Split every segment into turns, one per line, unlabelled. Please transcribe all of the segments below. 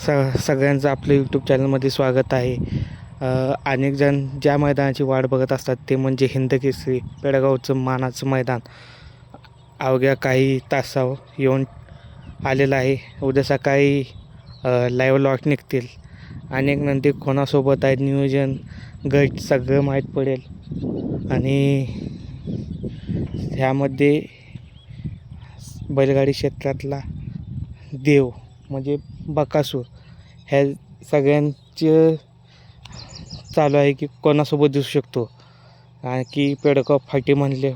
सगळ्यांचं आपलं यूट्यूब चॅनलमध्ये स्वागत आहे. अनेक जण ज्या मैदानाची वाट बघत असतात ते म्हणजे हिंदकेसरी पेडगावचं मानाचं मैदान अवघ्या काही तासावर येऊन आलेलं आहे. उद्या सकाळी लाईव्ह लॉट निघतील. अनेक नंदी कोणासोबत आहेत नियोजन गट सगळं माहीत पडेल आणि ह्यामध्ये बैलगाडी क्षेत्रातला देव म्हणजे बकासूर ह्या सगळ्यांचे चालू आहे की कोणासोबत दिसू शकतो. की पेडगाव फाटी म्हणले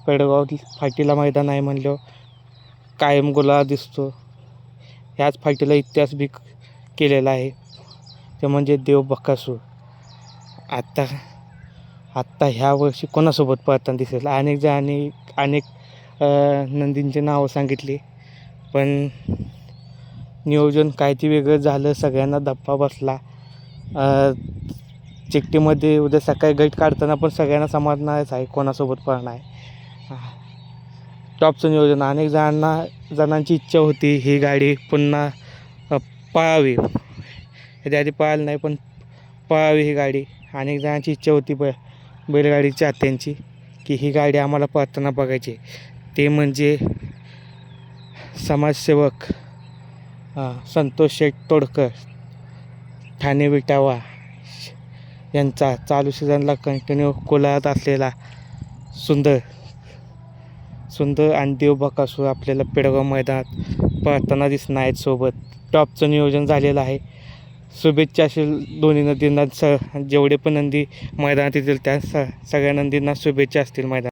पेडगाव फाटीला मैदान आहे म्हणलं कायम गुलाल दिसतो. ह्याच फाटीला इतिहास बी केलेला आहे ते म्हणजे देव बकासूर. आत्ता ह्या वर्षी कोणासोबत पळताना दिसेल. अनेक नंदींचे नावं सांगितली पण नियोजन काय ते वेगळं झालं. सगळ्यांना धप्पा बसला. चिठ्ठीमध्ये उद्या सकाळी गट काढताना पण सगळ्यांना समाधानच आहे कोणासोबत पळणार आहे. टॉपचं नियोजन. अनेक जणांची इच्छा होती ही गाडी पुन्हा पळावी. ह्याच्या आधी पळाली नाही पण पळावी ही गाडी. अनेक जणांची इच्छा होती बैलगाडी चाहत्यांची की ही गाडी आम्हाला पळताना बघायची. ते म्हणजे समाजसेवक संतोष शेठ तोडकर ठाणे विटावा यांचा चालू सीझनला कंटिन्यू कोलात असलेला सुंदर आणि देव बकासूर आपल्याला पेडगाव मैदानात पळताना दिसणार आहेत. सोबत टॉपचं नियोजन झालेलं आहे. शुभेच्छा असेल दोन्ही नंदींना. जेवढे पण नंदी मैदानात येतील त्या सगळ्या नंदींना शुभेच्छा असतील मैदानात.